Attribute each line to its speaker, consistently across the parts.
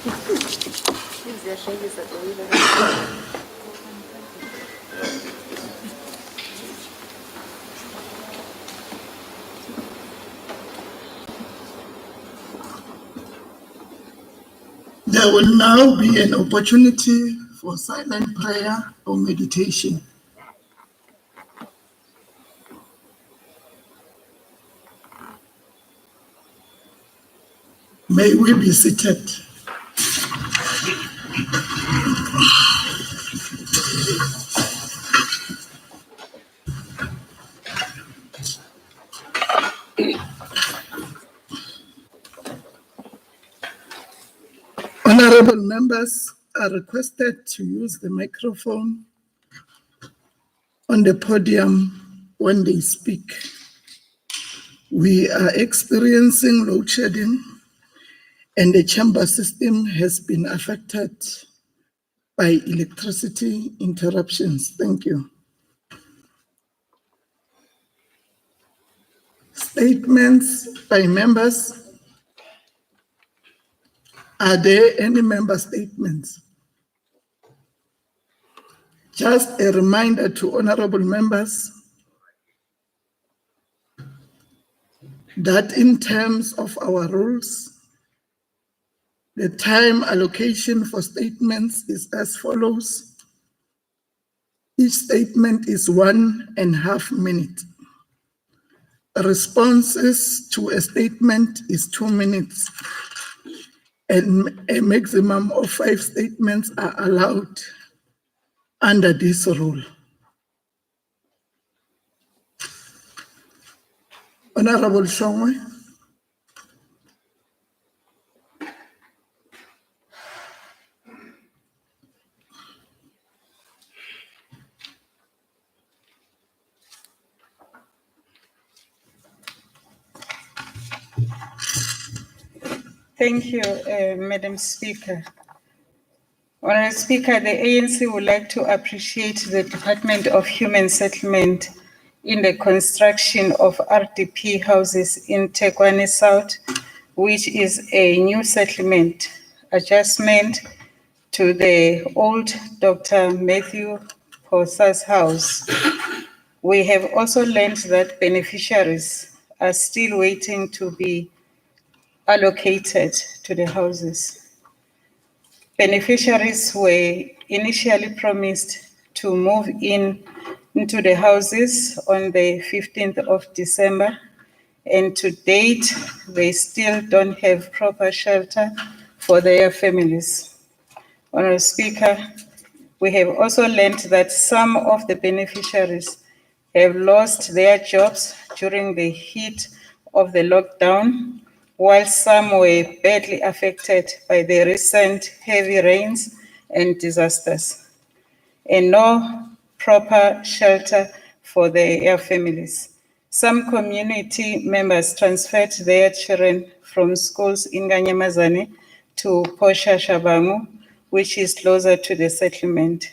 Speaker 1: There will now be an opportunity for silent prayer or meditation. May we be seated. Honorable members are requested to use the microphone on the podium when they speak. We are experiencing load shedding, and the chamber system has been affected by electricity interruptions. Thank you. Statements by members. Are there any member statements? Just a reminder to honorable members that in terms of our rules, the time allocation for statements is as follows. Each statement is 1.5 minutes. Responses to a statement is 2 minutes, and a maximum of 5 statements are allowed under this rule. Honorable Shongwe.
Speaker 2: Thank you, Madam Speaker. Honourable Speaker, the ANC would like to appreciate the Department of Human Settlement in the construction of RDP houses in Tsipane South, which is a new settlement adjustment to the old Dr. Matthew Posa's house. We have also learned that beneficiaries are still waiting to be allocated to the houses. Beneficiaries were initially promised to move into the houses on the 15th of December, and to date, they still don't have proper shelter for their families. Honourable Speaker, we have also learned that some of the beneficiaries have lost their jobs during the heat of the lockdown, while some were badly affected by the recent heavy rains and disasters, and no proper shelter for their families. Some community members transferred their children from schools in Kanyamazane to Posha Shabangu, which is closer to the settlement.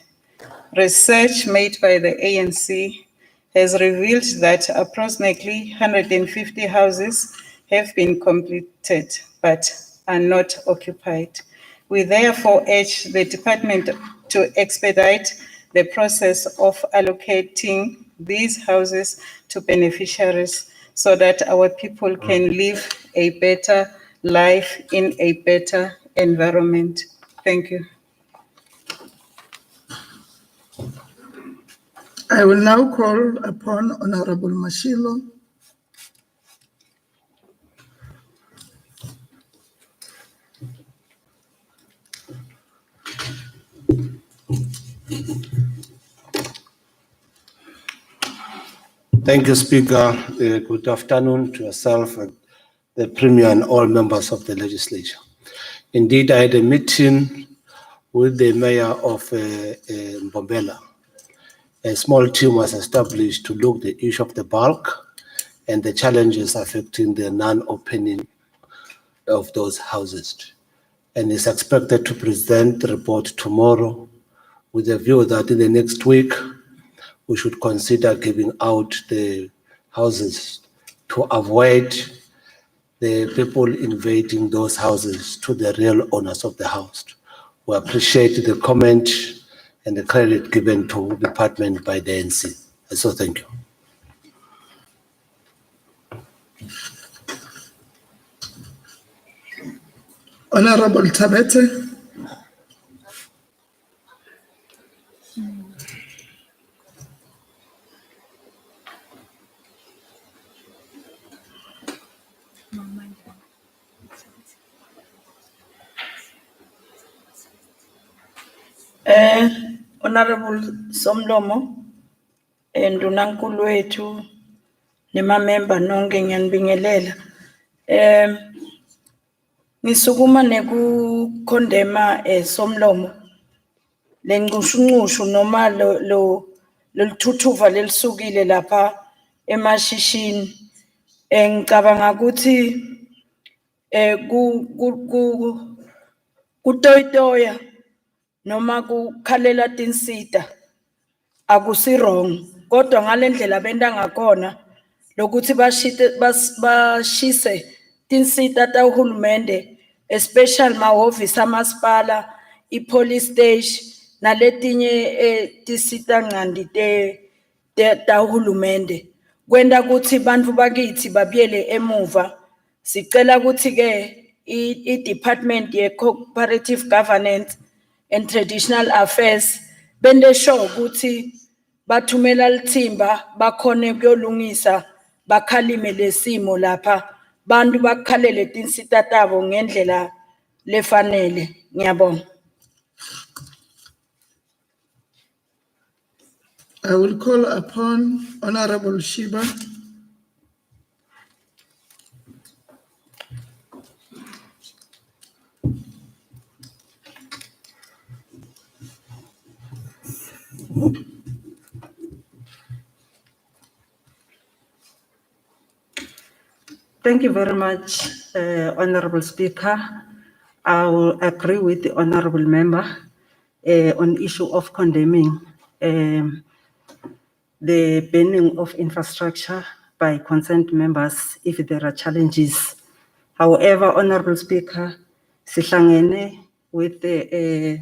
Speaker 2: Research made by the ANC has revealed that approximately 150 houses have been completed but are not occupied. We therefore urge the department to expedite the process of allocating these houses to beneficiaries so that our people can live a better life in a better environment. Thank you.
Speaker 1: I will now call upon Honorable Mashilo.
Speaker 3: Thank you, Speaker. Good afternoon to yourself, and the Premier, and all members of the legislature. Indeed, I had a meeting with the Mayor of Mbombela. A small team was established to look at the issue of the bulk and the challenges affecting the non-opening of those houses. And is expected to present the report tomorrow with a view that in the next week, we should consider giving out the houses to avoid the people invading those houses to the real owners of the house. We appreciate the comment and the credit given to the department by the NC. So thank you.
Speaker 1: Honorable Tabete.
Speaker 4: Honorable Somlomo, Ndunankulu wethu, nemamember nonke ngiyanibingelela. Ngisukuma nekukondema Somlomo. Lenqushunqushu noma loluthuthuva lelisukile lapha emashishini. Ngicabanga ukuthi kutoyitoya noma kukhalela tinsita akusi wrong kodwa ngalendlela benda ngakhona lokuthi bashise tinsita tahulumende especially mahhovisi amasipala ipolice station naletinye tisita ngandi tahulumende kwenda ukuthi bantfu bakithi babuyele emuva. Sicela ukuthi ke i-Department ye-Cooperative Governance and Traditional Affairs bende sure ukuthi bathumela lithimba bakhone kuyolungisa bakhalime lesimo lapha bantu bakhalele tinsita tabo ngendlela lefanele. Ngiyabonga.
Speaker 1: I will call upon Honorable Shiba.
Speaker 5: Thank you very much, Honorable Speaker. I will agree with the Honorable Member on issue of condemning the banning of infrastructure by concerned members if there are challenges. However, Honorable Speaker, sihlangene with the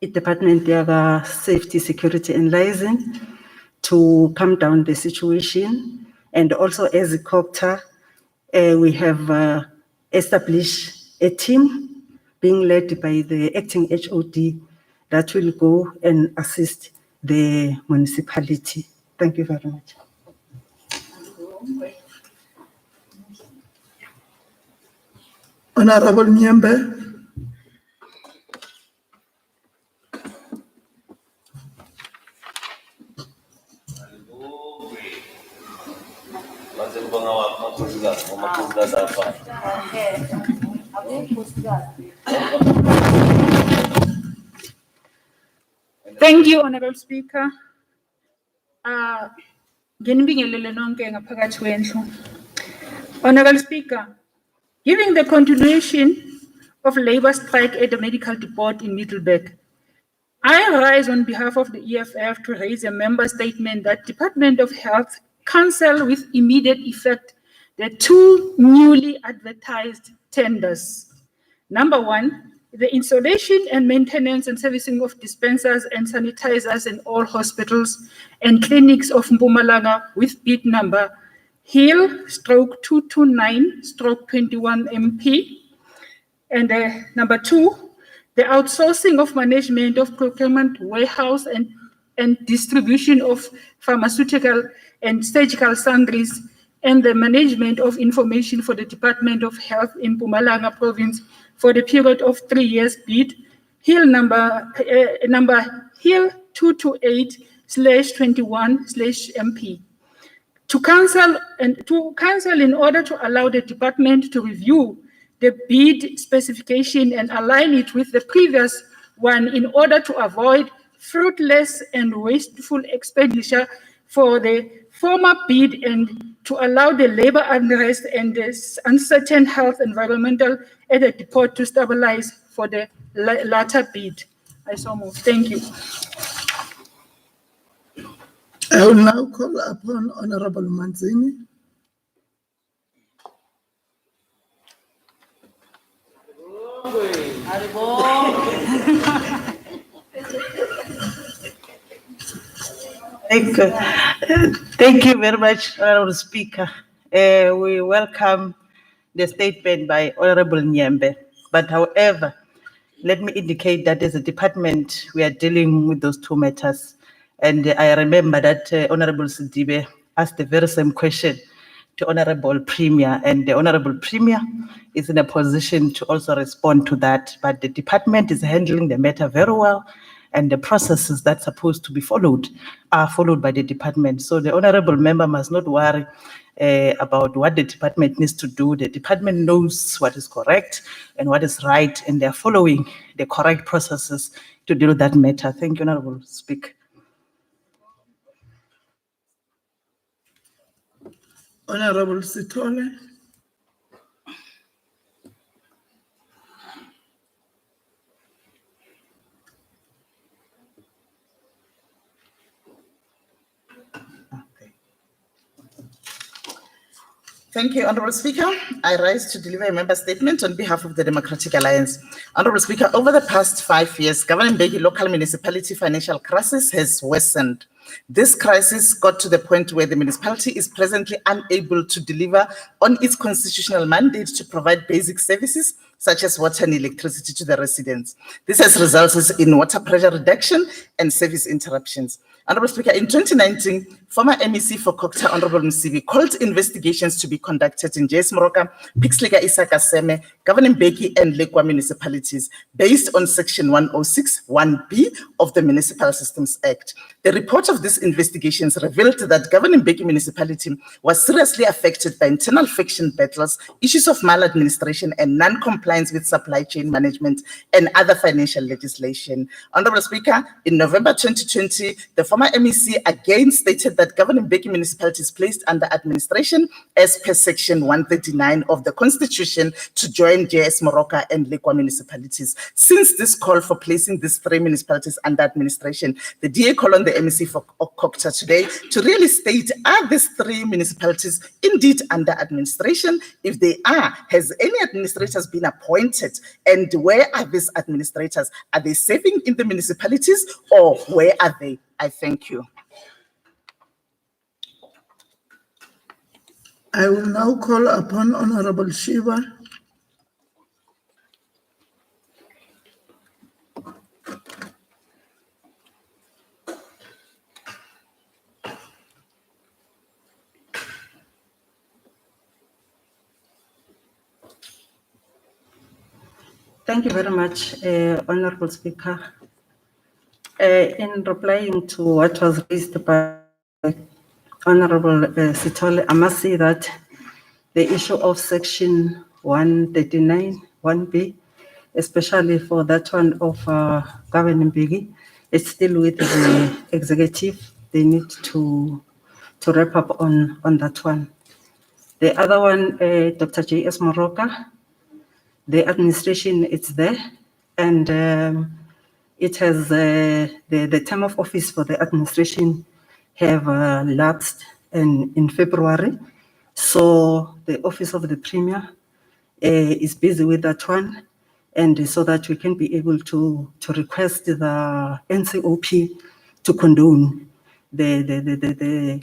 Speaker 5: Department of Safety, Security and Liaison to calm down the situation. And also as a COPTA, we have established a team being led by the acting HOD that will go and assist the municipality. Thank you very much.
Speaker 1: Honorable Nyembe.
Speaker 6: Thank you, Honorable Speaker. Nginibingelele nonke ngaphakathi kwendlu. Honorable Speaker, given the continuation of labor strike at the medical depot in Middleburg, I rise on behalf of the EFF to raise a member statement that Department of Health cancel with immediate effect the two newly advertised tenders. Number one, the installation and maintenance and servicing of dispensers and sanitizers in all hospitals and clinics of Mpumalanga with bid number Hill/229/21 MP. And number two, the outsourcing of management of procurement, warehouse and distribution of pharmaceutical and surgical sundries and the management of information for the Department of Health in Mpumalanga province for the period of 3 years bid, Hill number Hill/228/21/MP. To cancel in order to allow the department to review the bid specification and align it with the previous one in order to avoid fruitless and wasteful expenditure for the former bid and to allow the labor unrest and the uncertain health environmental at the depot to stabilize for the latter bid. I so move. Thank you.
Speaker 1: I will now call upon Honorable Mtshweni.
Speaker 7: Thank you very much, Honorable Speaker. We welcome the statement by Honorable Nyembe. But however, let me indicate that as a department, we are dealing with those two matters. And I remember that Honorable Sidibe asked the very same question to Honorable Premier, and the Honorable Premier is in a position to also respond to that. But the department is handling the matter very well, and the processes that's supposed to be followed are followed by the department. So the honorable member must not worry about what the department needs to do. The department knows what is correct and what is right, and they're following the correct processes to deal with that matter. Thank you, Honorable Speaker.
Speaker 1: Honorable Sithole.
Speaker 8: Thank you, Honorable Speaker. I rise to deliver a member statement on behalf of the Democratic Alliance. Honorable Speaker, over the past 5 years, Governing Mbeki local municipality financial crisis has worsened. This crisis got to the point where the municipality is presently unable to deliver on its constitutional mandate to provide basic services such as water and electricity to the residents. This has resulted in water pressure reduction and service interruptions. Honorable Speaker, in 2019, former MEC for Kokta, Honorable Msibi, called investigations to be conducted in JS Moroka, Pixlika Isakaseme, Governing Mbeki and Lekwa municipalities based on Section 106(1)B of the Municipal Systems Act. The report of these investigations revealed that Governing Mbeki municipality was seriously affected by internal faction battles, issues of maladministration and non-compliance with supply chain management and other financial legislation. Honorable Speaker, in November 2020, the former MEC again stated that Governing Mbeki municipality is placed under administration as per Section 139 of the Constitution to join JS Moroka and Lekwa municipalities. Since this call for placing these three municipalities under administration, the DA called on the MEC for Kokta today to really state, are these three municipalities indeed under administration? If they are, has any administrators been appointed? And where are these administrators? Are they serving in the municipalities or where are they? I thank you.
Speaker 1: I will now call upon Honorable Shiva.
Speaker 5: Thank you very much, Honorable Speaker. In replying to what was raised by Honorable Sithole, I must say that the issue of Section 139, 1B, especially for that one of Governing Mbeki, it's still with the executive. They need to wrap up on that one. The other one, Dr. J.S. Moroka, the administration, it's there, and it has the term of office for the administration have lapsed in February. So the office of the Premier is busy with that one, and so that we can be able to request the NCOP to condone the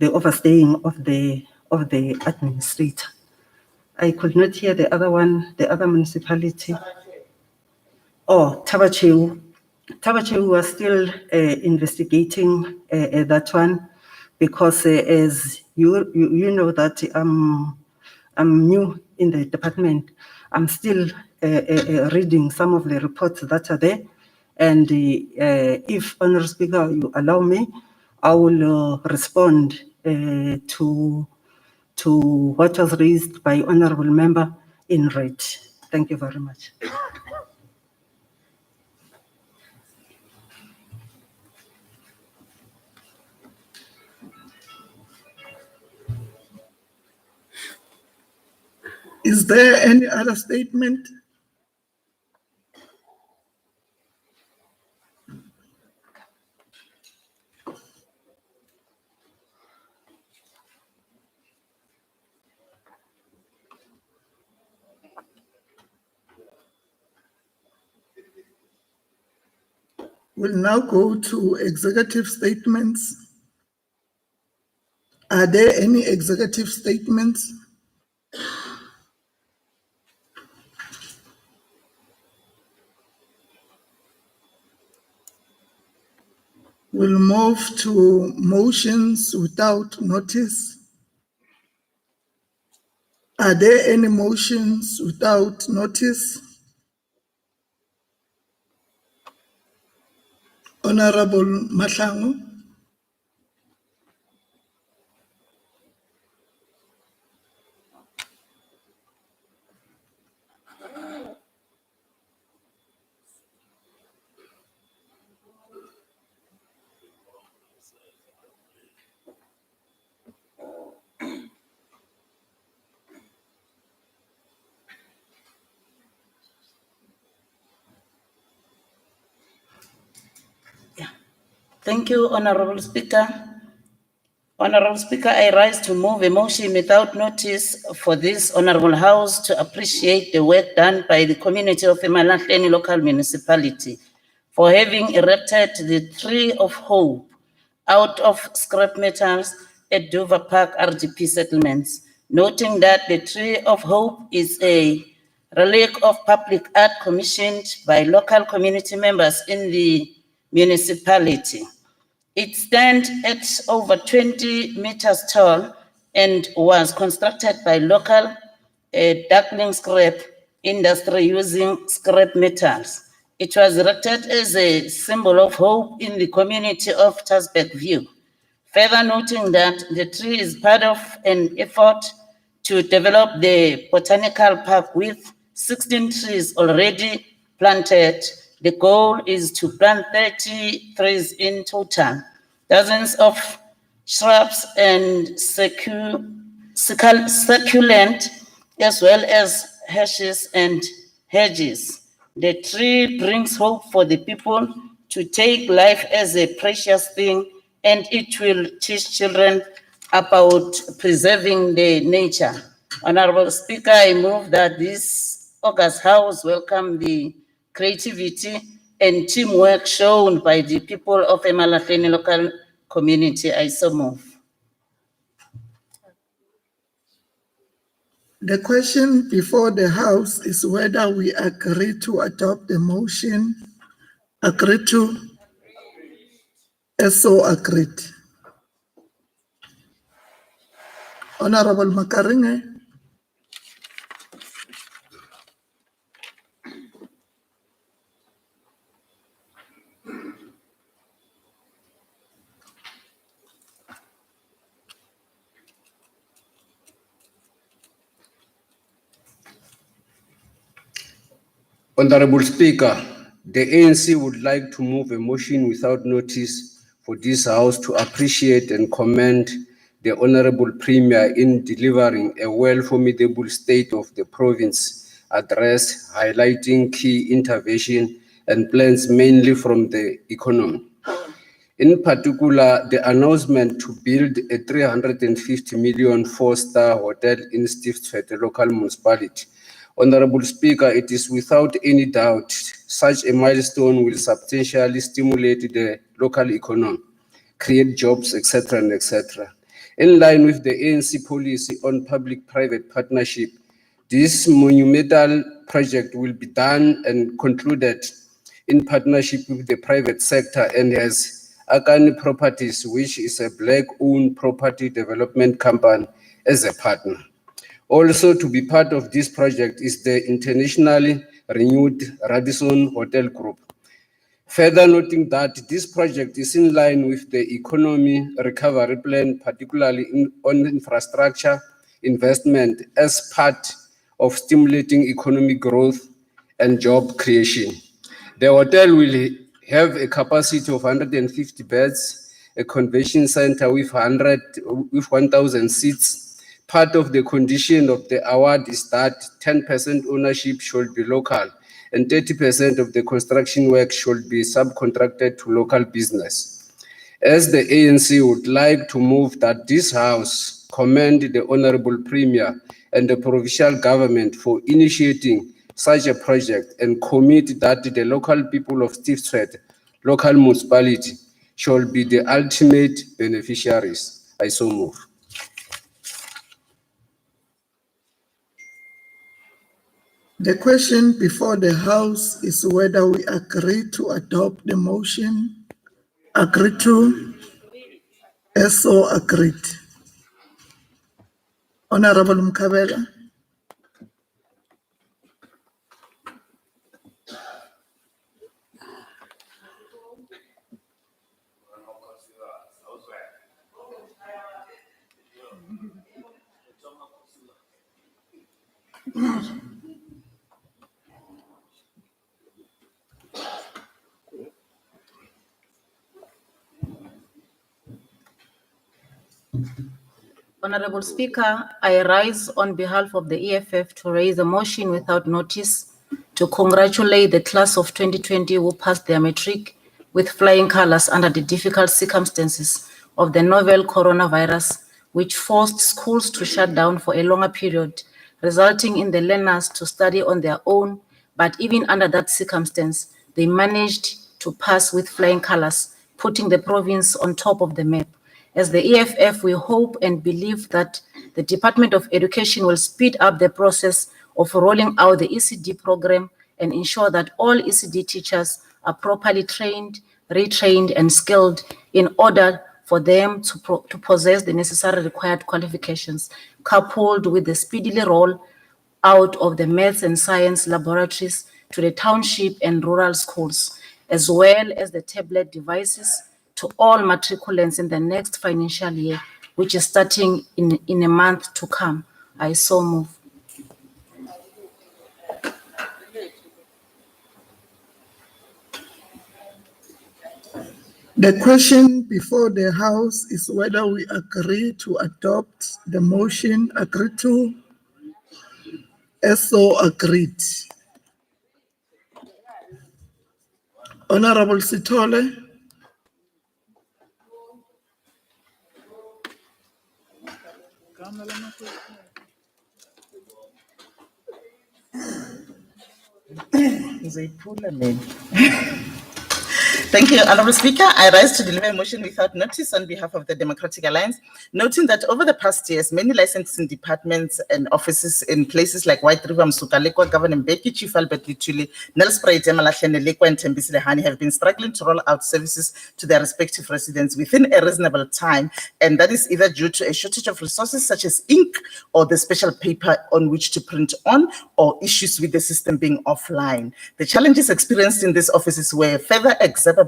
Speaker 5: overstaying of the administrator. I could not hear the other one, the other municipality. Oh, Tabacheu. Tabacheu was still investigating that one because as you know that I'm new in the department. I'm still reading some of the reports that are there. And if, Honorable Speaker, you allow me, I will respond to what was raised by Honorable Member in red. Thank you very much.
Speaker 1: Is there any other statement? We'll now go to executive statements. Are there any executive statements? We'll move to motions without notice. Are there any motions without notice? Honorable Mahlangu.
Speaker 9: Thank you, Honorable Speaker. Honorable Speaker, I rise to move a motion without notice for this Honorable House to appreciate the work done by the community of Mtshweni local municipality for having erected the Tree of Hope out of scrap metals at Dover Park RDP settlements, noting that the Tree of Hope is a relic of public art commissioned by local community members in the municipality. It stands at over 20 meters tall and was constructed by local duckling scrap industry using scrap metals. It was erected as a symbol of hope in the community of Tasbeck View. Further noting that the tree is part of an effort to develop the botanical park with 16 trees already planted. The goal is to plant 30 trees in total. Dozens of shrubs and succulent, as well as hedges and hedges. The tree brings hope for the people to take life as a precious thing, and it will teach children about preserving the nature. Honorable Speaker, I move that this August House welcome the creativity and teamwork shown by the people of Mtshweni local community. I so move.
Speaker 1: The question before the House is whether we agree to adopt the motion. Agree to? So agreed. Honorable Makaringe.
Speaker 10: Honorable Speaker, the ANC would like to move a motion without notice for this House to appreciate and commend the Honorable Premier in delivering a well-formidable State of the Province address highlighting key intervention and plans mainly from the economy. In particular, the announcement to build a 350 million four-star hotel in Mtshweni local municipality. Honorable Speaker, it is without any doubt such a milestone will substantially stimulate the local economy, create jobs, etc. and etc. In line with the ANC policy on public-private partnership, this monumental project will be done and concluded in partnership with the private sector and has Akani Properties, which is a black-owned property development company, as a partner. Also to be part of this project is the internationally renewed Radisson Hotel Group. Further noting that this project is in line with the economy recovery plan, particularly on infrastructure investment as part of stimulating economic growth and job creation. The hotel will have a capacity of 150 beds, a convention center with 1,000 seats. Part of the condition of the award is that 10% ownership should be local and 30% of the construction work should be subcontracted to local business. As the ANC would like to move that this House commend the Honorable Premier and the provincial government for initiating such a project and commit that the local people of Mtshweni local municipality shall be the ultimate beneficiaries. I so move.
Speaker 1: The question before the House is whether we agree to adopt the motion. Agree to? So agreed. Honorable Mkabela.
Speaker 11: Honorable Speaker, I rise on behalf of the EFF to raise a motion without notice to congratulate the class of 2020 who passed their matric with flying colors under the difficult circumstances of the novel coronavirus, which forced schools to shut down for a longer period, resulting in the learners to study on their own. But even under that circumstance, they managed to pass with flying colors, putting the province on top of the map. As the EFF, we hope and believe that the Department of Education will speed up the process of rolling out the ECD program and ensure that all ECD teachers are properly trained, retrained, and skilled in order for them to possess the necessary required qualifications, coupled with the speedily roll out of the maths and science laboratories to the township and rural schools, as well as the tablet devices to all matriculants in the next financial year, which is starting in a month to come. I so move.
Speaker 1: The question before the House is whether we agree to adopt the motion. Agree to? So agreed. Honorable Sithole.
Speaker 8: Thank you, Honorable Speaker. I rise to deliver a motion without notice on behalf of the Democratic Alliance, noting that over the past years, many licensing departments and offices in places like White River, Msukalekwa, Governor Mbeki, Chief Albert Lituli, Nelspruit, Emalahleni, Lekwa, and Tembisilehani have been struggling to roll out services to their respective residents within a reasonable time, and that is either due to a shortage of resources such as ink or the special paper on which to print on, or issues with the system being offline. The challenges experienced in these offices were further exacerbated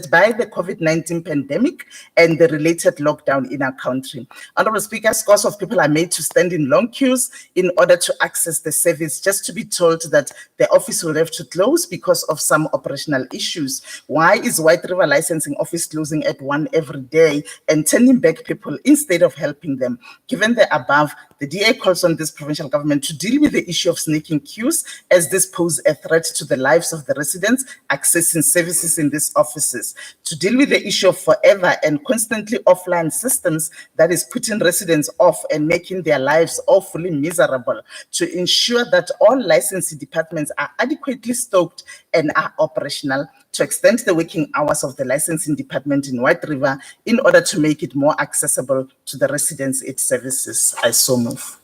Speaker 8: by the COVID-19 pandemic and the related lockdown in our country. Honorable Speaker, scores of people are made to stand in long queues in order to access the service, just to be told that the office will have to close because of some operational issues. Why is White River Licensing Office closing at 1 every day and turning back people instead of helping them? Given the above, the DA calls on this provincial government to deal with the issue of snaking queues, as this poses a threat to the lives of the residents accessing services in these offices, to deal with the issue of forever and constantly offline systems that is putting residents off and making their lives awfully miserable, to ensure that all licensing departments are adequately stocked and are operational, to extend the working hours of the licensing department in White River in order to make it more accessible to the residents its services. I so move.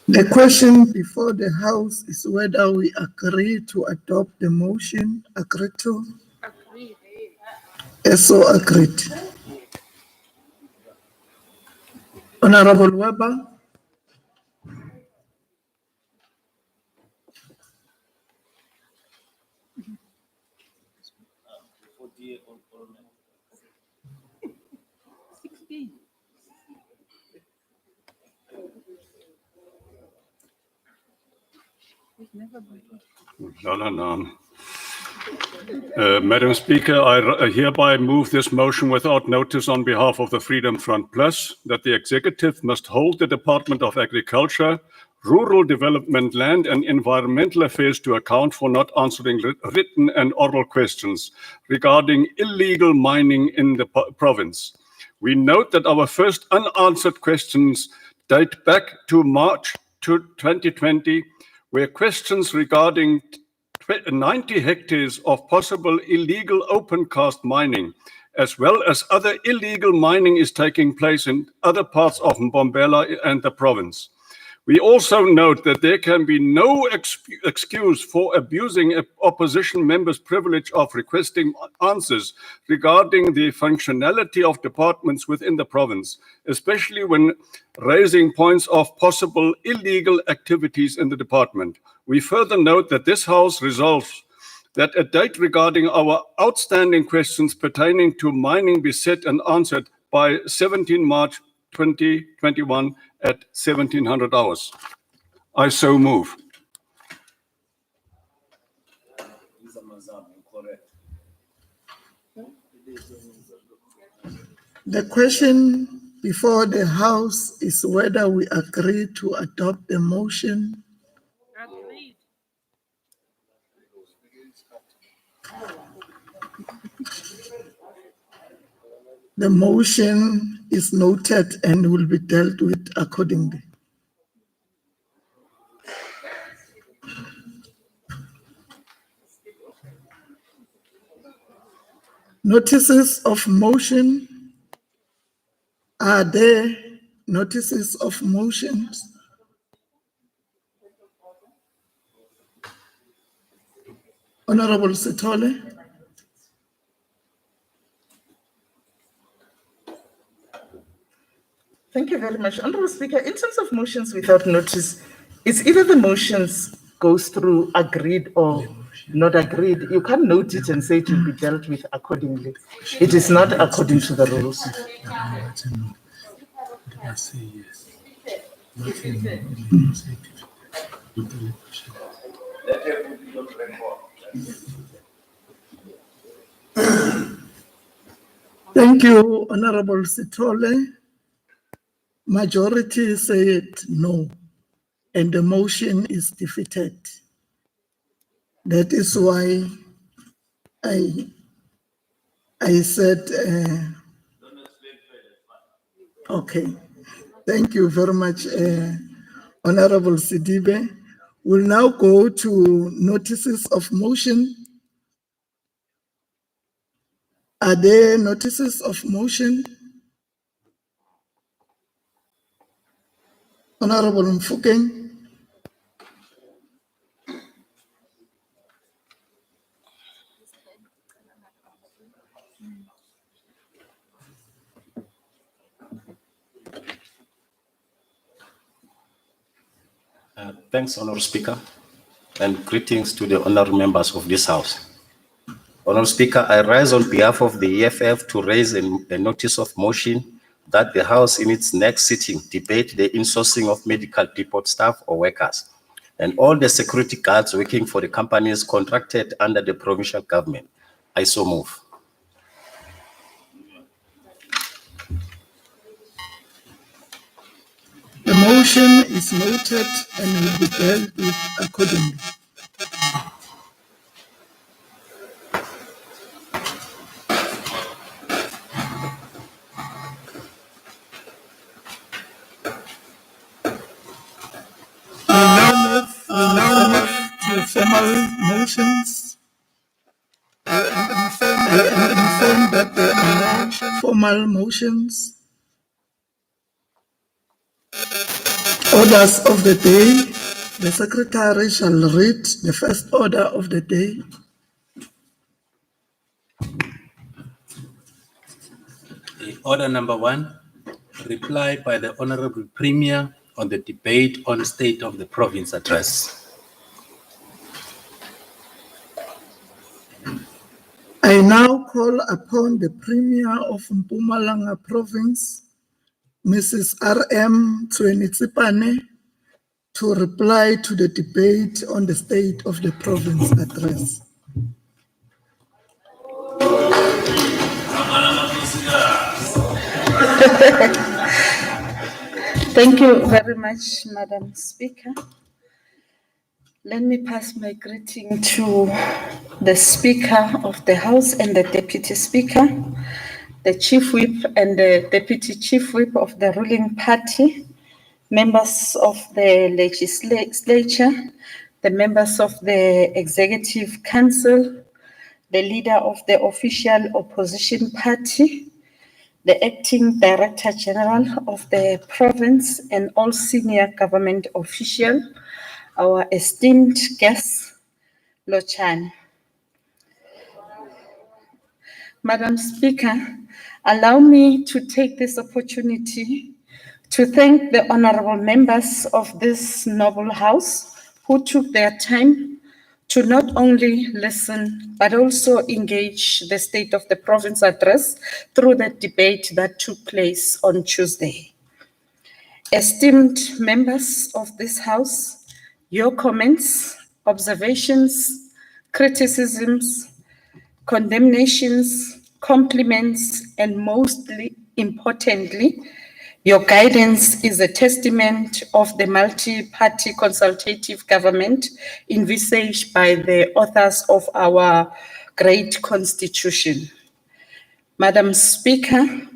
Speaker 1: The question before the House is whether we agree to adopt the motion. Agree to? Agreed. So agreed. Honorable Weber.
Speaker 12: Madam Speaker, I hereby move this motion without notice on behalf of the Freedom Front Plus, that the executive must hold the Department of Agriculture, Rural Development, Land and Environmental Affairs to account for not answering written and oral questions regarding illegal mining in the province. We note that our first unanswered questions date back to March 2020, where questions regarding 90 hectares of possible illegal open cast mining, as well as other illegal mining, is taking place in other parts of Mbombela and the province. We also note that there can be no excuse for abusing an opposition member's privilege of requesting answers regarding the functionality of departments within the province, especially when raising points of possible illegal activities in the department. We further note that this House resolves that a date regarding our outstanding questions pertaining to mining be set and answered by 17 March 2021 at 1700 hours. I so move.
Speaker 1: The question before the House is whether we agree to adopt the motion.
Speaker 6: Agreed.
Speaker 1: The motion is noted and will be dealt with accordingly. Notices of motion. Are there notices of motions? Honorable Sithole.
Speaker 8: Thank you very much. Honorable Speaker, in terms of motions without notice, it's either the motions goes through agreed or not agreed. You can't note it and say it will be dealt with accordingly. It is not according to the rules.
Speaker 1: Thank you, Honorable Sithole. Majority said no, and the motion is defeated. That is why I said, okay. Thank you very much, Honorable Sidibe. We'll now go to notices of motion. Are there notices of motion? Honorable Mfukeng.
Speaker 13: Thanks, Honourable Speaker, and greetings to the honourable members of this House. Honourable Speaker, I rise on behalf of the EFF to raise a notice of motion that the House in its next sitting debate the insourcing of medical depot staff or workers and all the security guards working for the companies contracted under the provincial government. I so move.
Speaker 1: The motion is noted and will be dealt with accordingly. We now move to formal motions. I am informed that there are no formal motions. Orders of the day. The Secretary shall read the first order of the day.
Speaker 14: Order number 1, reply by the Honourable Premier on the debate on State of the Province address.
Speaker 1: I now call upon the Premier of Mpumalanga Province, Mrs. R.M. Tsipane, to reply to the debate on the State of the Province address.
Speaker 2: Thank you very much, Madam Speaker. Let me pass my greeting to the Speaker of the House and the Deputy Speaker, the Chief Whip and the Deputy Chief Whip of the ruling party, members of the legislature, the members of the Executive Council, the leader of the official opposition party, the acting director general of the province, and all senior government officials, our esteemed guests, Lotshani. Madam Speaker, allow me to take this opportunity to thank the honorable members of this noble house who took their time to not only listen, but also engage the State of the Province address through the debate that took place on Tuesday. Esteemed members of this house, your comments, observations, criticisms, condemnations, compliments, and mostly importantly, your guidance is a testament of the multi-party consultative government envisaged by the authors of our great constitution. Madam Speaker,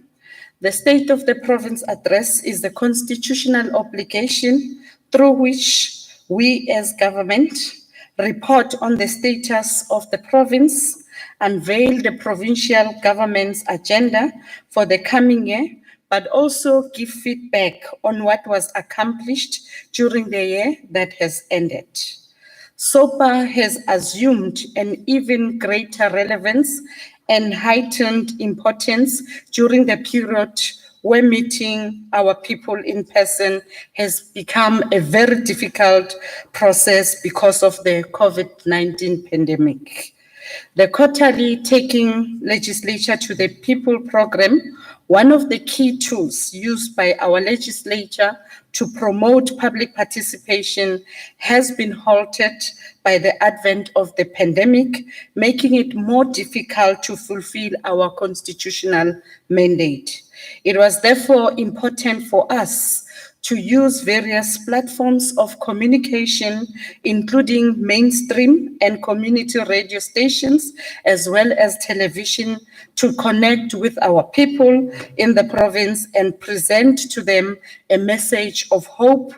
Speaker 2: the State of the Province address is the constitutional obligation through which we as government report on the status of the province, unveil the provincial government's agenda for the coming year, but also give feedback on what was accomplished during the year that has ended. SOPA has assumed an even greater relevance and heightened importance during the period where meeting our people in person has become a very difficult process because of the COVID-19 pandemic. The quarterly Taking Legislature to the People program, one of the key tools used by our legislature to promote public participation, has been halted by the advent of the pandemic, making it more difficult to fulfill our constitutional mandate. It was therefore important for us to use various platforms of communication, including mainstream and community radio stations, as well as television, to connect with our people in the province and present to them a message of hope,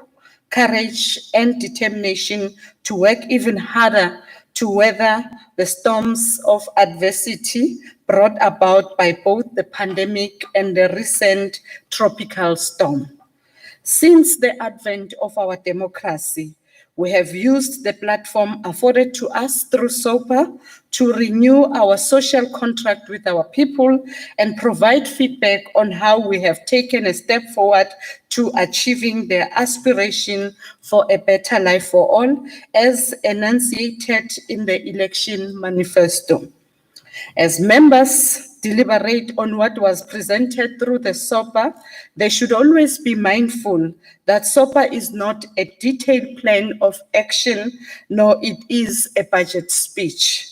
Speaker 2: courage, and determination to work even harder to weather the storms of adversity brought about by both the pandemic and the recent tropical storm. Since the advent of our democracy, we have used the platform afforded to us through SOPA to renew our social contract with our people and provide feedback on how we have taken a step forward to achieving their aspiration for a better life for all, as enunciated in the election manifesto. As members deliberate on what was presented through the SOPA, they should always be mindful that SOPA is not a detailed plan of action, nor it is a budget speech.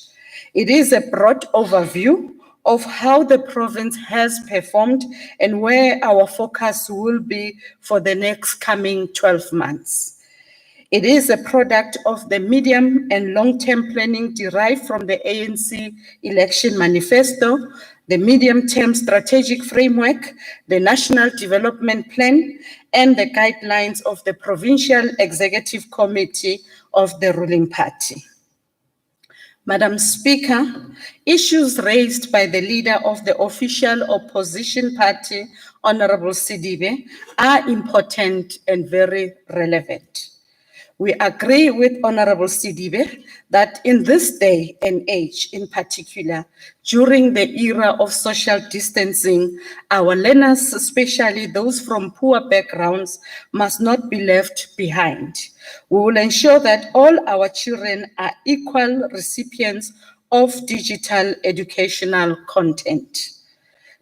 Speaker 2: It is a broad overview of how the province has performed and where our focus will be for the next coming 12 months. It is a product of the medium and long-term planning derived from the ANC election manifesto, the medium-term strategic framework, the National Development Plan, and the guidelines of the Provincial Executive Committee of the ruling party. Madam Speaker, issues raised by the leader of the official opposition party, Honorable Sidibe, are important and very relevant. We agree with Honorable Sidibe that in this day and age in particular, during the era of social distancing, our learners, especially those from poor backgrounds, must not be left behind. We will ensure that all our children are equal recipients of digital educational content.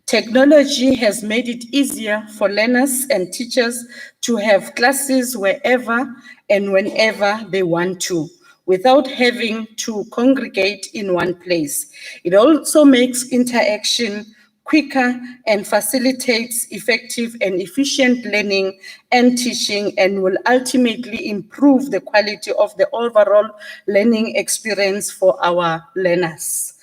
Speaker 2: Technology has made it easier for learners and teachers to have classes wherever and whenever they want to, without having to congregate in one place. It also makes interaction quicker and facilitates effective and efficient learning and teaching, and will ultimately improve the quality of the overall learning experience for our learners.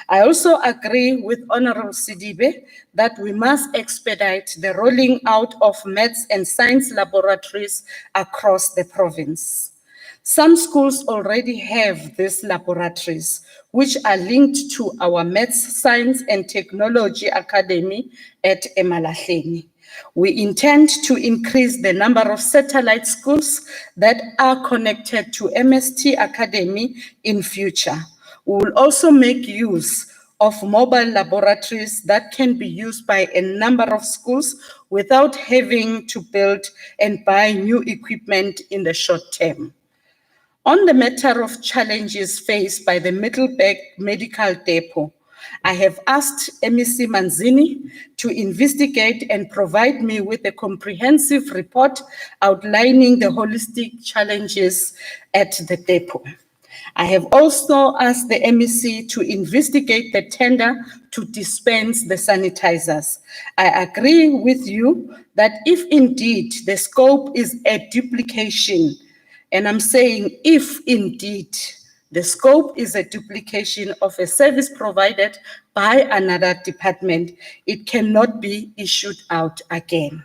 Speaker 4: I also agree with Honorable Sidibe that we must expedite the rolling out of maths and science laboratories across the province. Some schools already have these laboratories, which are linked to our Maths, Science and Technology Academy at Emalahleni. We intend to increase the number of satellite schools that are connected to MST Academy in future. We will also make use of mobile laboratories that can be used by a number of schools without having to build and buy new equipment in the short term. On the matter of challenges faced by the Middleburg Medical Depot, I have asked MEC Manzini to investigate and provide me with a comprehensive report outlining the holistic challenges at the depot. I have also asked the MEC to investigate the tender to dispense the sanitizers. I agree with you that if indeed the scope is a duplication, and I'm saying if indeed the scope is a duplication of a service provided by another department, it cannot be issued out again.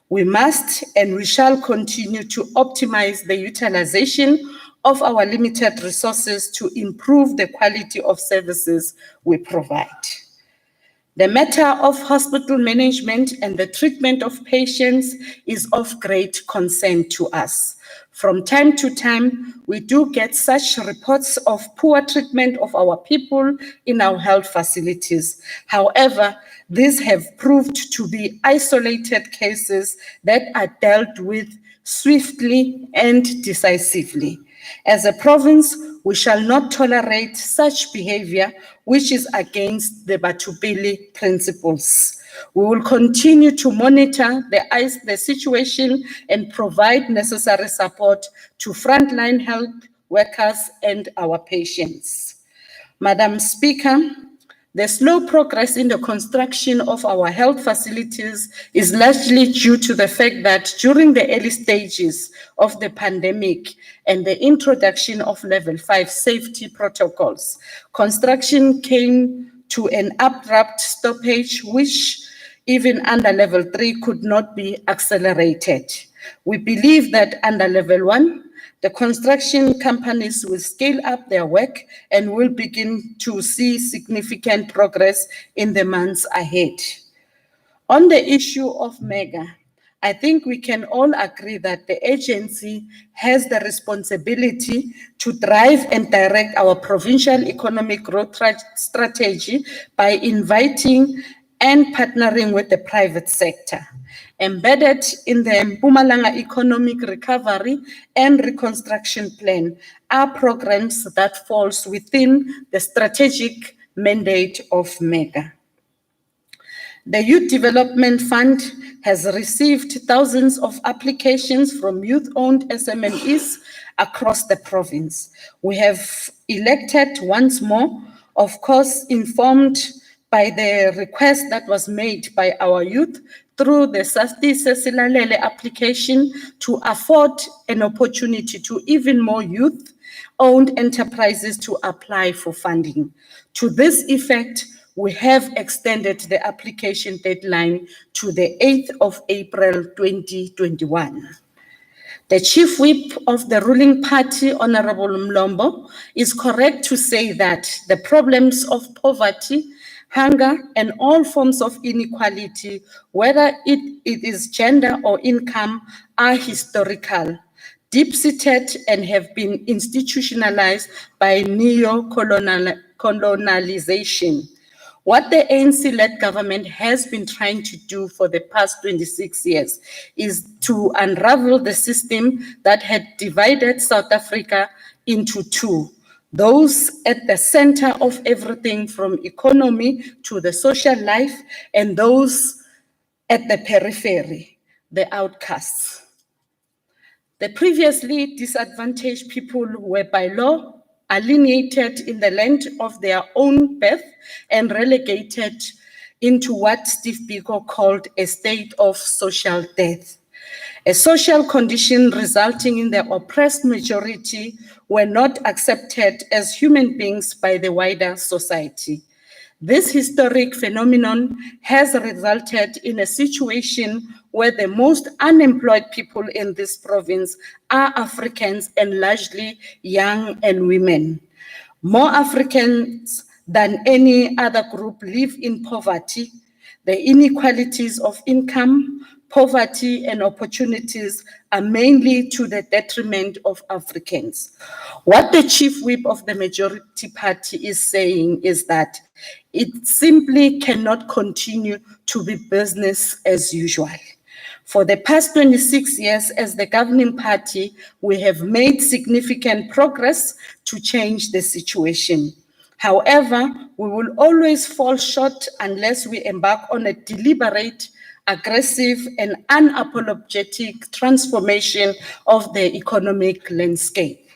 Speaker 4: We must and we shall continue to optimize the utilization of our limited resources to improve the quality of services we provide. The matter of hospital management and the treatment of patients is of great concern to us. From time to time, we do get such reports of poor treatment of our people in our health facilities. However, these have proved to be isolated cases that are dealt with swiftly and decisively. As a province, we shall not tolerate such behavior which is against the Batubili principles. We will continue to monitor the situation and provide necessary support to frontline health workers and our patients. Madam Speaker, the slow progress in the construction of our health facilities is largely due to the fact that during the early stages of the pandemic and the introduction of level 5 safety protocols, construction came to an abrupt stoppage, which even under level 3 could not be accelerated. We believe that under level 1, the construction companies will scale up their work and will begin to see significant progress in the months ahead. On the issue of MEGA, I think we can all agree that the agency has the responsibility to drive and direct our provincial economic growth strategy by inviting and partnering with the private sector. Embedded in the Mpumalanga Economic Recovery and Reconstruction Plan are programs that falls within the strategic mandate of MEGA. The Youth Development Fund has received thousands of applications from youth-owned SMMEs across the province. We have elected once more, of course, informed by the request that was made by our youth through the Sasti Sesilalele application to afford an opportunity to even more youth-owned enterprises to apply for funding. To this effect, we have extended the application deadline to the 8th of April 2021. The Chief Whip of the ruling party, Honorable Mlombo, is correct to say that the problems of poverty, hunger, and all forms of inequality, whether it is gender or income, are historical, deep-seated, and have been institutionalized by neo-colonialization. What the ANC-led government has been trying to do for the past 26 years is to unravel the system that had divided South Africa into two. Those at the center of everything from economy to the social life, and those at the periphery, the outcasts. The previously disadvantaged people were by law alienated in the land of their own birth and relegated into what Steve Biko called a state of social death. A social condition resulting in the oppressed majority were not accepted as human beings by the wider society. This historic phenomenon has resulted in a situation where the most unemployed people in this province are Africans and largely young and women. More Africans than any other group live in poverty. The inequalities of income, poverty, and opportunities are mainly to the detriment of Africans. What the chief whip of the majority party is saying is that it simply cannot continue to be business as usual. For the past 26 years as the governing party, we have made significant progress to change the situation. However, we will always fall short unless we embark on a deliberate, aggressive, and unapologetic transformation of the economic landscape.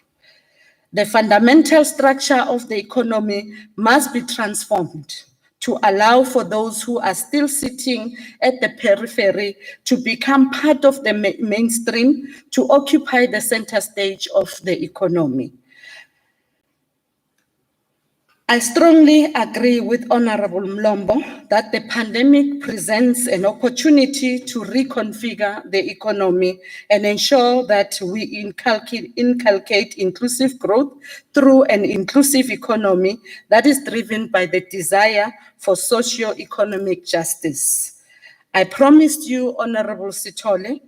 Speaker 4: The fundamental structure of the economy must be transformed to allow for those who are still sitting at the periphery to become part of the mainstream, to occupy the center stage of the economy. I strongly agree with Honorable Mlombo that the pandemic presents an opportunity to reconfigure the economy and ensure that we inculcate inclusive growth through an inclusive economy that is driven by the desire for socio-economic justice. I promised you, Honorable Sithole,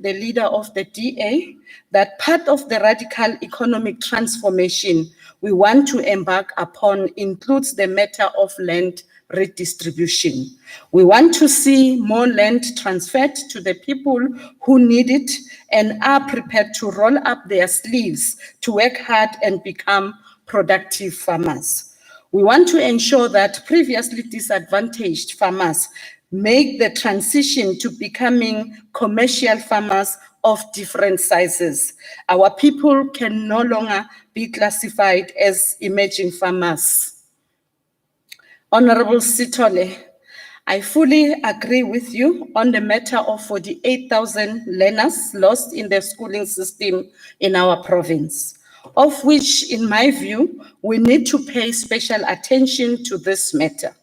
Speaker 4: the leader of the DA, that part of the radical economic transformation we want to embark upon includes the matter of land redistribution. We want to see more land transferred to the people who need it and are prepared to roll up their sleeves to work hard and become productive farmers. We want to ensure that previously disadvantaged farmers make the transition to becoming commercial farmers of different sizes. Our people can no longer be classified as emerging farmers. Honorable Sithole, I fully agree with you on the matter of 48,000 learners lost in the schooling system in our province, of which, in my view, we need to pay special attention to this matter.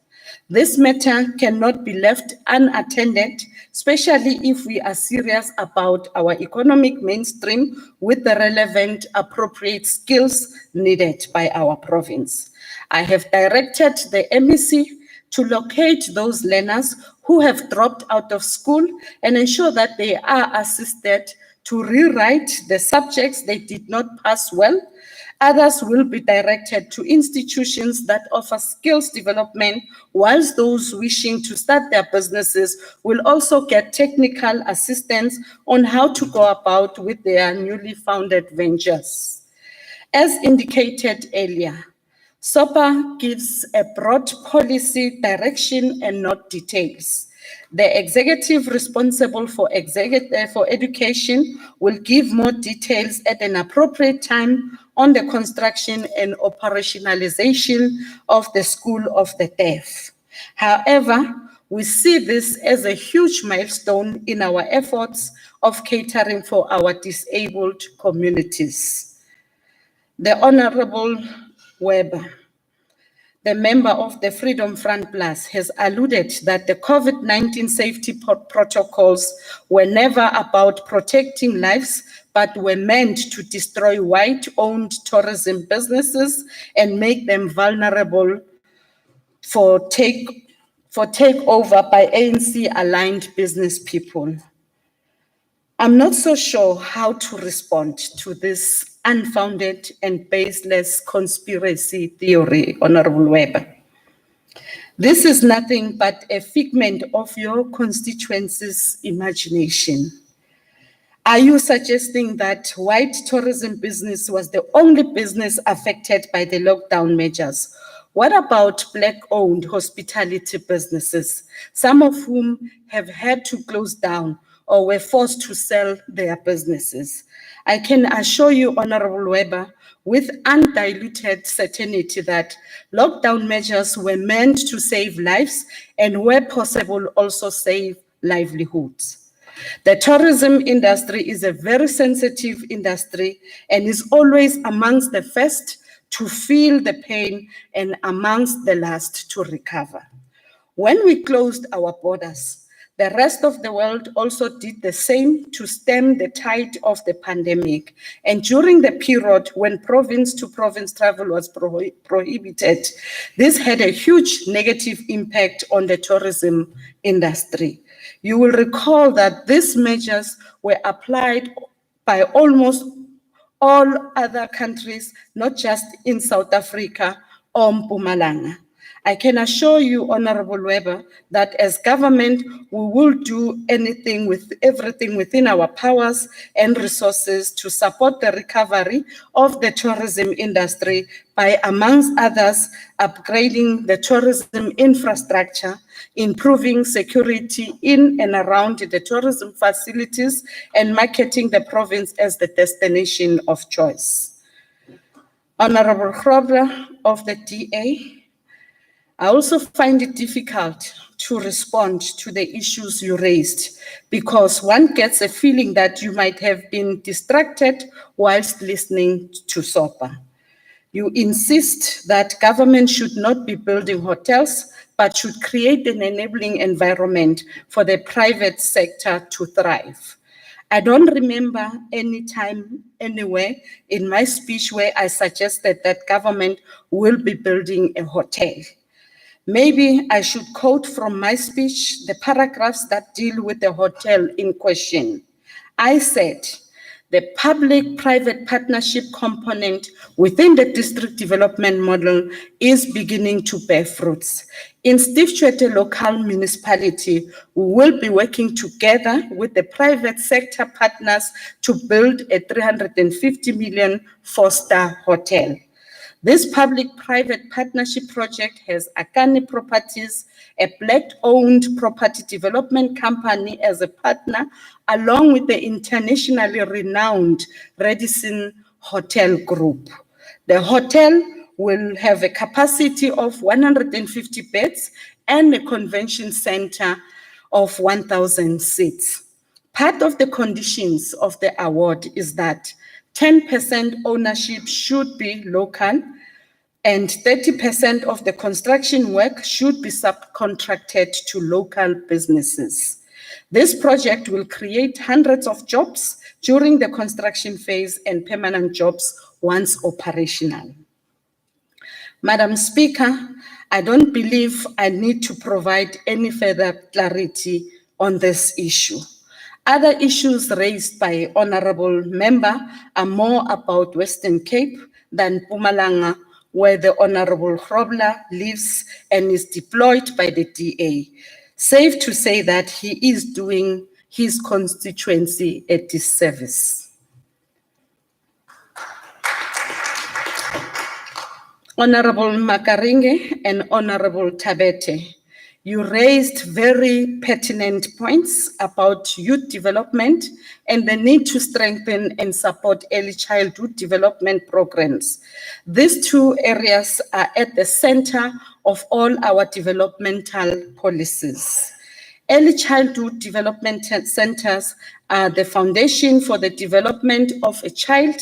Speaker 4: This matter cannot be left unattended, especially if we are serious about our economic mainstream with the relevant appropriate skills needed by our province. I have directed the MEC to locate those learners who have dropped out of school and ensure that they are assisted to rewrite the subjects they did not pass well. Others will be directed to institutions that offer skills development, whilst those wishing to start their businesses will also get technical assistance on how to go about with their newly founded ventures. As indicated earlier, SOPA gives a broad policy direction and not details. The executive responsible for education will give more details at an appropriate time on the construction and operationalization of the School of the Deaf. However, we see this as a huge milestone in our efforts of catering for our disabled communities. The Honorable Weber, the member of the Freedom Front Plus, has alluded that the COVID-19 safety protocols were never about protecting lives, but were meant to destroy white-owned tourism businesses and make them vulnerable for takeover by ANC-aligned business people. I'm not so sure how to respond to this unfounded and baseless conspiracy theory, Honorable Weber. This is nothing but a figment of your constituency's imagination. Are you suggesting that white tourism business was the only business affected by the lockdown measures? What about Black-owned hospitality businesses, some of whom have had to close down? or were forced to sell their businesses. I can assure you, Honorable Weber, with undiluted certainty that lockdown measures were meant to save lives and where possible also save livelihoods. The tourism industry is a very sensitive industry and is always amongst the first to feel the pain and amongst the last to recover. When we closed our borders, the rest of the world also did the same to stem the tide of the pandemic. And during the period when province-to-province travel was prohibited, this had a huge negative impact on the tourism industry. You will recall that these measures were applied by almost all other countries, not just in South Africa or Mpumalanga. I can assure you, Honorable Weber, that as government, we will do everything within our powers and resources to support the recovery of the tourism industry by, amongst others, upgrading the tourism infrastructure, improving security in and around the tourism facilities, and marketing the province as the destination of choice. Honorable Grobler of the DA, I also find it difficult to respond to the issues you raised because one gets a feeling that you might have been distracted whilst listening to SOPA. You insist that government should not be building hotels, but should create an enabling environment for the private sector to thrive. I don't remember any time anywhere in my speech where I suggested that government will be building a hotel. Maybe I should quote from my speech the paragraphs that deal with the hotel in question. I said, the public-private partnership component within the district development model is beginning to bear fruits. In Mtshweni local municipality, we will be working together with the private sector partners to build a 350 million four-star hotel. This public-private partnership project has Akani Properties, a Black-owned property development company as a partner, along with the internationally renowned Radisson Hotel Group. The hotel will have a capacity of 150 beds and a convention center of 1,000 seats. Part of the conditions of the award is that 10% ownership should be local and 30% of the construction work should be subcontracted to local businesses. This project will create hundreds of jobs during the construction phase and permanent jobs once operational. Madam Speaker, I don't believe I need to provide any further clarity on this issue. Other issues raised by Honorable Member are more about Western Cape than Mpumalanga, where the Honorable Grobler lives and is deployed by the DA. Safe to say that he is doing his constituency a disservice. Honorable Makaringe and Honorable Tabete, you raised very pertinent points about youth development and the need to strengthen and support early childhood development programs. These two areas are at the center of all our developmental policies. Early childhood development centers are the foundation for the development of a child.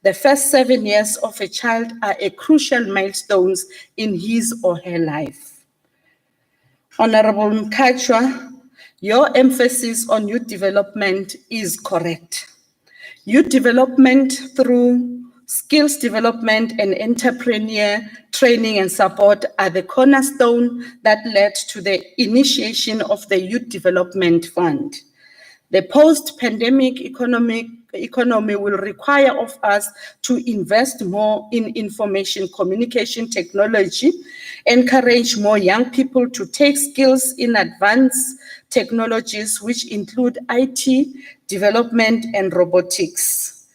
Speaker 4: The first 7 years of a child are a crucial milestones in his or her life. Honorable Mkachwa, your emphasis on youth development is correct. Youth development through skills development and entrepreneur training and support are the cornerstone that led to the initiation of the Youth Development Fund. The post-pandemic economy will require of us to invest more in information communication technology, encourage more young people to take skills in advanced technologies, which include IT, development, and robotics.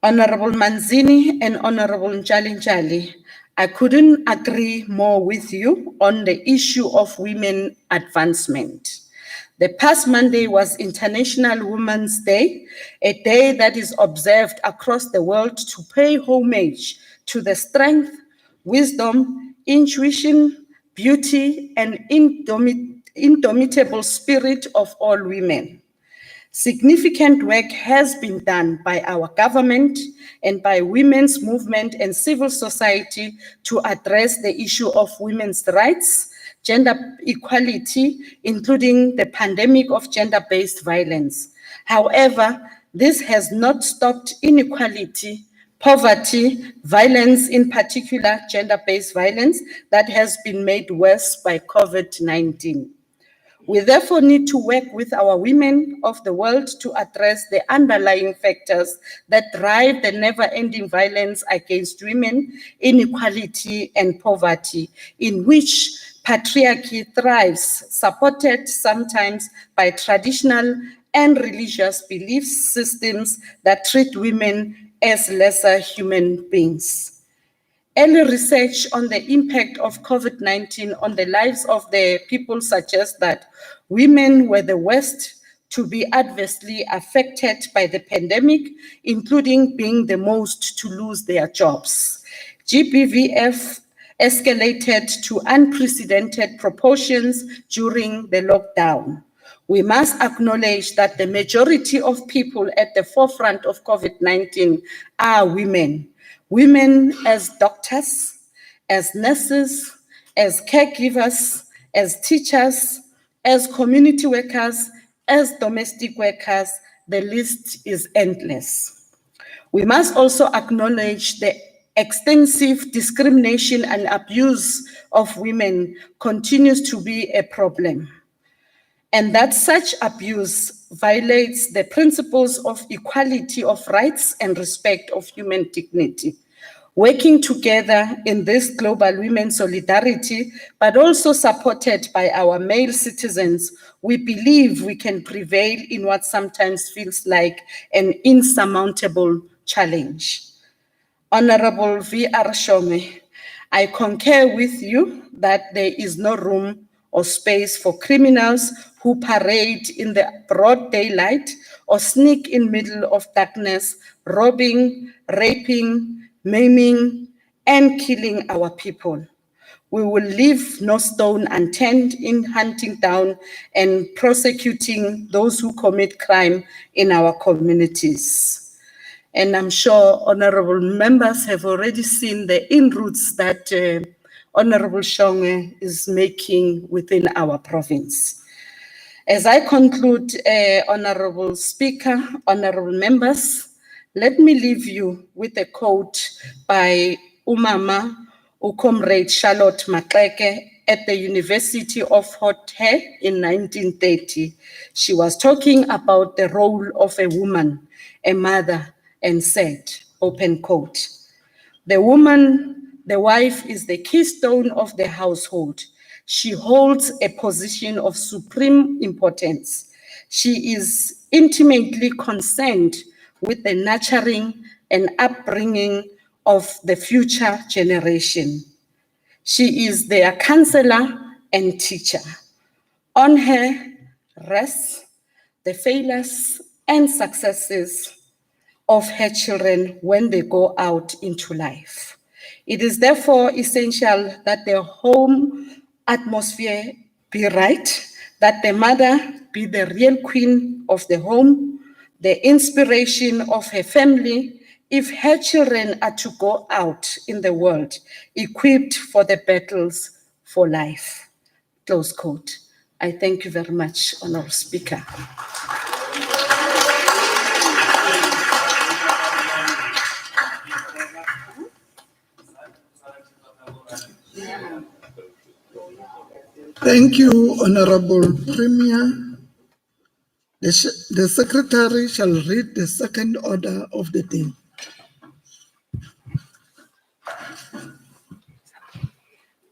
Speaker 4: Honorable Manzini and Honorable Njali, I couldn't agree more with you on the issue of women advancement. The past Monday was International Women's Day, a day that is observed across the world to pay homage to the strength, wisdom, intuition, beauty, and indomitable spirit of all women. Significant work has been done by our government and by women's movement and civil society to address the issue of women's rights, gender equality, including the pandemic of gender-based violence. However, this has not stopped inequality, poverty, violence, in particular gender-based violence, that has been made worse by COVID-19. We therefore need to work with our women of the world to address the underlying factors that drive the never-ending violence against women, inequality, and poverty, in which patriarchy thrives, supported sometimes by traditional and religious belief systems that treat women as lesser human beings. Early research on the impact of COVID-19 on the lives of the people suggests that women were the worst to be adversely affected by the pandemic, including being the most to lose their jobs. GBVF escalated to unprecedented proportions during the lockdown. We must acknowledge that the majority of people at the forefront of COVID-19 are women. Women as doctors, as nurses, as caregivers, as teachers, as community workers, as domestic workers, the list is endless. We must also acknowledge the extensive discrimination and abuse of women continues to be a problem, and that such abuse violates the principles of equality of rights and respect of human dignity. Working together in this global women's solidarity, but also supported by our male citizens, we believe we can prevail in what sometimes feels like an insurmountable challenge. Honorable V.R. Shome, I concur with you that there is no room or space for criminals who parade in the broad daylight or sneak in middle of darkness, robbing, raping, maiming, and killing our people. We will leave no stone unturned in hunting down and prosecuting those who commit crime in our communities. And I'm sure honorable members have already seen the inroads that Honorable Shonge is making within our province. As I conclude, Honorable Speaker, honorable members, let me leave you with a quote by Umama Comrade Charlotte Maxeke at the University of Hot Hair in 1930. She was talking about the role of a woman, a mother, and said, open quote, "The woman, the wife, is the keystone of the household. She holds a position of supreme importance. She is intimately concerned with the nurturing and upbringing of the future generation. She is their counselor and teacher. On her rests the failures and successes of her children when they go out into life. It is therefore essential that the home atmosphere be right, that the mother be the real queen of the home, the inspiration of her family, if her children are to go out in the world equipped for the battles for life." Close quote. I thank you very much, Honorable Speaker.
Speaker 1: Thank you, Honorable Premier. The Secretary shall read the second order of the day.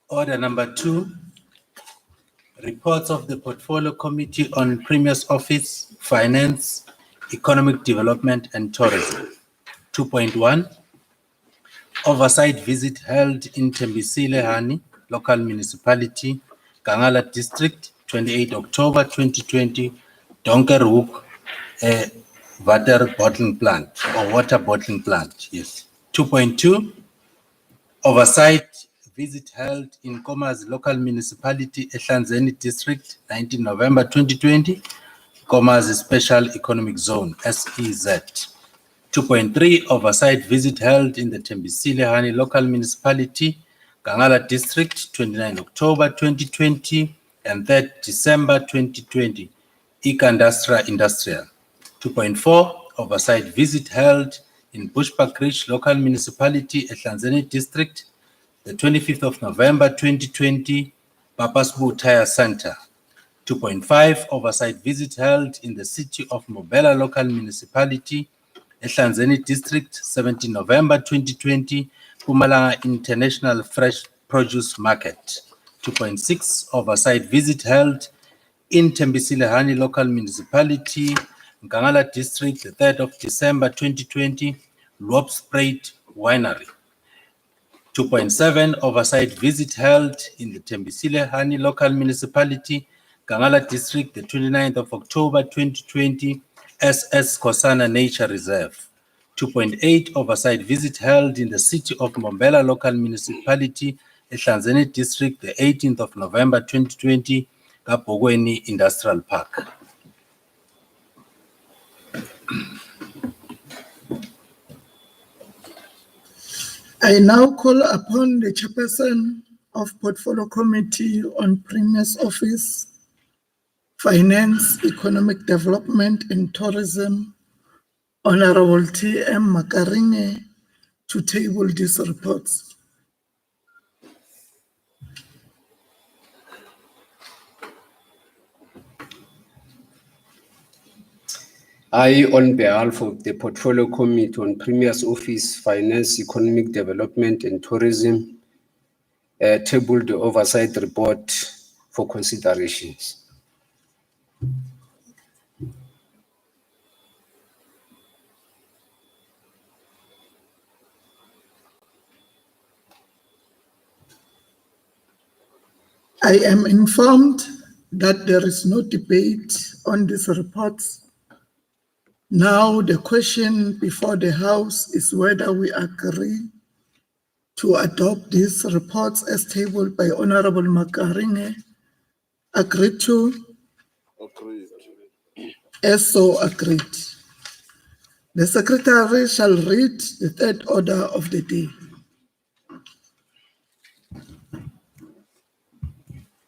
Speaker 14: Order number 2, reports of the Portfolio Committee on Premier's Office, Finance, Economic Development and Tourism. 2.1, oversight visit held in Tembisile Hani, local municipality, Gangala district, 28 October 2020, Donkerhoek, water bottling plant or water bottling plant, yes. 2.2, oversight visit held in Koma's local municipality, Ehlanzeni district, 19 November 2020, Koma's special economic zone, SEZ. 2.3, oversight visit held in the Tembisile Hani local municipality, Gangala district, 29 October 2020 and 3rd December 2020, Ikandastra Industrial. 2.4, oversight visit held in Bushbuck Ridge local municipality, Ehlanzeni district, the 25th of November 2020, Papasbu Tire Center. 2.5, oversight visit held in the city of Mobela local municipality, Ehlanzeni district, 17 November 2020, Pumalanga International Fresh Produce Market. 2.6, oversight visit held in Tembisile Hani local municipality, Ngangala district, the 3rd of December 2020, Lobspruit Winery. 2.7, oversight visit held in the Tembisile Hani local municipality, Gangala district, the 29th of October 2020, SS Kosana Nature Reserve. 2.8, oversight visit held in the city of Mbombela local municipality, Ehlanzeni district, the 18th of November 2020, Kabokweni Industrial Park.
Speaker 1: I now call upon the chairperson of Portfolio Committee on Premier's Office, Finance, Economic Development and Tourism, Honorable T.M. Makaringe, to table these reports.
Speaker 10: I, on behalf of the Portfolio Committee on Premier's Office, Finance, Economic Development and Tourism, table the oversight report for considerations.
Speaker 1: I am informed that there is no debate on these reports. Now the question before the House is whether we agree to adopt these reports as tabled by Honorable Makaringe. Agreed to?
Speaker 15: Agreed.
Speaker 1: As so agreed. The Secretary shall read the third order of the day.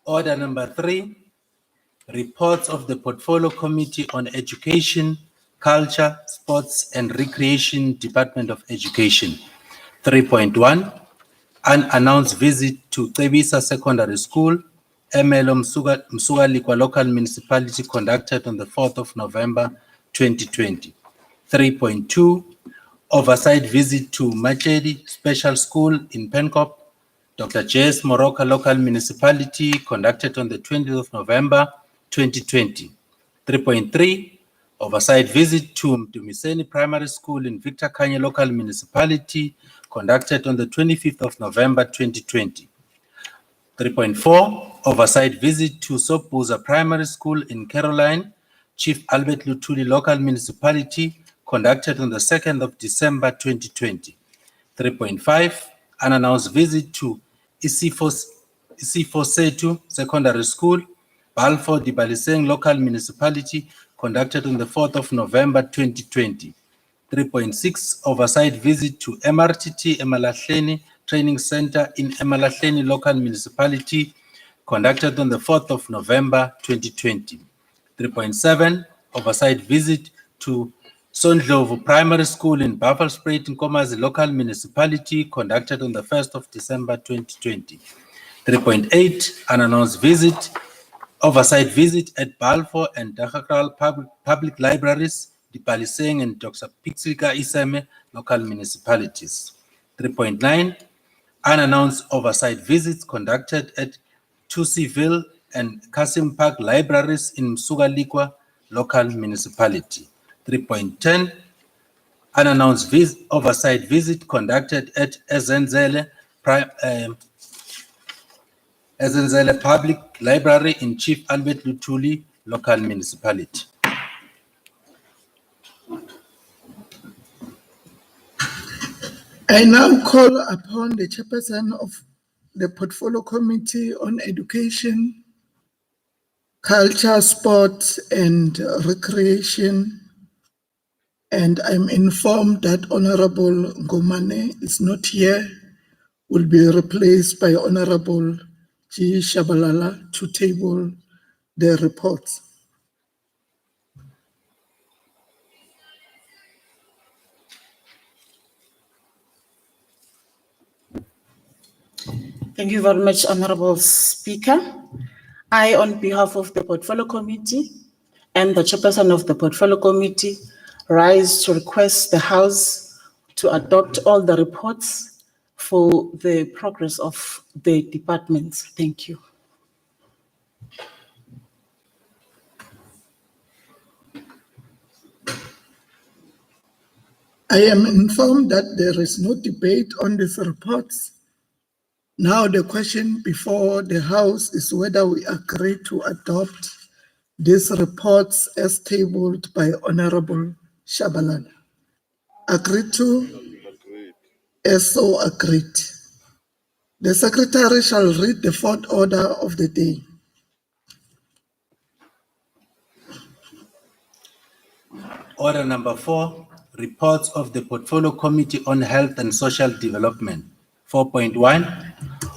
Speaker 14: Order number 3, reports of the Portfolio Committee on Education, Culture, Sports and Recreation, Department of Education. 3.1, unannounced visit to Tsebisa Secondary School, MLO Msugalikwa local municipality, conducted on the 4th of November 2020. 3.2, oversight visit to Mtshweni Special School in Penkop, Dr. J.S. Moroka local municipality, conducted on the 20th of November 2020. 3.3, oversight visit to Mtshweni Primary School in Victor Kanye local municipality, conducted on the 25th of November 2020. 3.4, oversight visit to Sopuza Primary School in Caroline, Chief Albert Lutuli local municipality, conducted on the 2nd of December 2020. 3.5, unannounced visit to Isifosetu Secondary School, Balfour Dibaliseng local municipality, conducted on the 4th of November 2020. 3.6, oversight visit to MRTT Emalahleni Training Center in Emalahleni local municipality, conducted on the 4th of November 2020. 3.7, oversight visit to Sondlovu Primary School in Buffelsprite in Nkomazi local municipality, conducted on the 1st of December 2020. 3.8, unannounced visit, oversight visit at Balfour and Dagakral public libraries, Dipaliseng and Dr. Pixika Iseme local municipalities. 3.9, unannounced oversight visits conducted at Tusiville and Kasim Park libraries in Msugalikwa local municipality. 3.10, unannounced oversight visit conducted at Ezenzele Public Library in Chief Albert Lutuli, local municipality.
Speaker 1: I now call upon the chairperson of the Portfolio Committee on Education, Culture, Sport and Recreation, and I'm informed that Honorable Ngomane is not here, will be replaced by Honorable G. Shabalala to table the reports.
Speaker 8: Thank you very much, Honorable Speaker. I, on behalf of the Portfolio Committee and the chairperson of the Portfolio Committee, rise to request the House to adopt all the reports for the progress of the departments. Thank you.
Speaker 1: I am informed that there is no debate on these reports. Now the question before the House is whether we agree to adopt these reports as tabled by Honorable Shabalala. Agreed to? As so agreed. The Secretary shall read the fourth order of the day.
Speaker 14: Order number 4, reports of the Portfolio Committee on Health and Social Development. 4.1,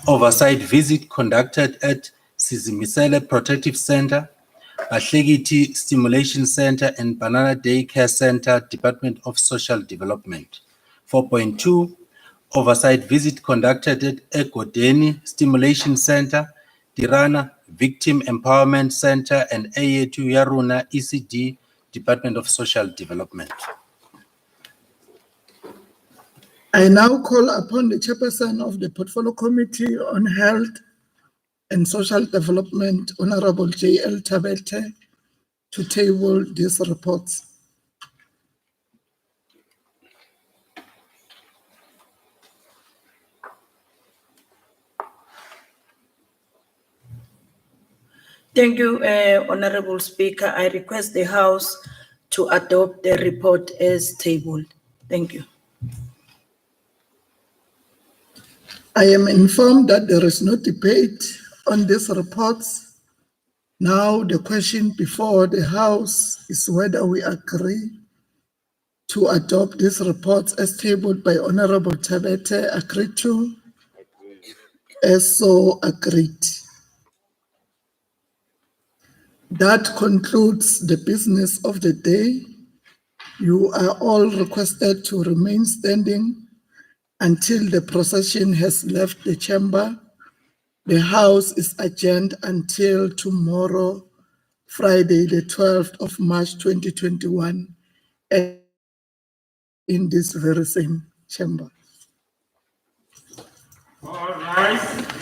Speaker 14: oversight visit conducted at Sizimisele Protective Center, Ahlekiti Stimulation Center and Banana Day Care Center, Department of Social Development. 4.2, oversight visit conducted at Egodeni Stimulation Center, Tirana Victim Empowerment Center and A2 Yaruna ECD, Department of Social Development.
Speaker 1: I now call upon the chairperson of the Portfolio Committee on Health and Social Development, Honorable J.L. Tabete, to table these reports.
Speaker 15: Thank you, Honorable Speaker. I request the House to adopt the report as tabled. Thank you.
Speaker 1: I am informed that there is no debate on these reports. Now the question before the House is whether we agree to adopt these reports as tabled by Honorable Tabete. Agreed to? As so agreed. That concludes the business of the day. You are all requested to remain standing until the procession has left the chamber. The House is adjourned until tomorrow, Friday, the 12th of March, 2021, in this very same chamber.
Speaker 16: All right.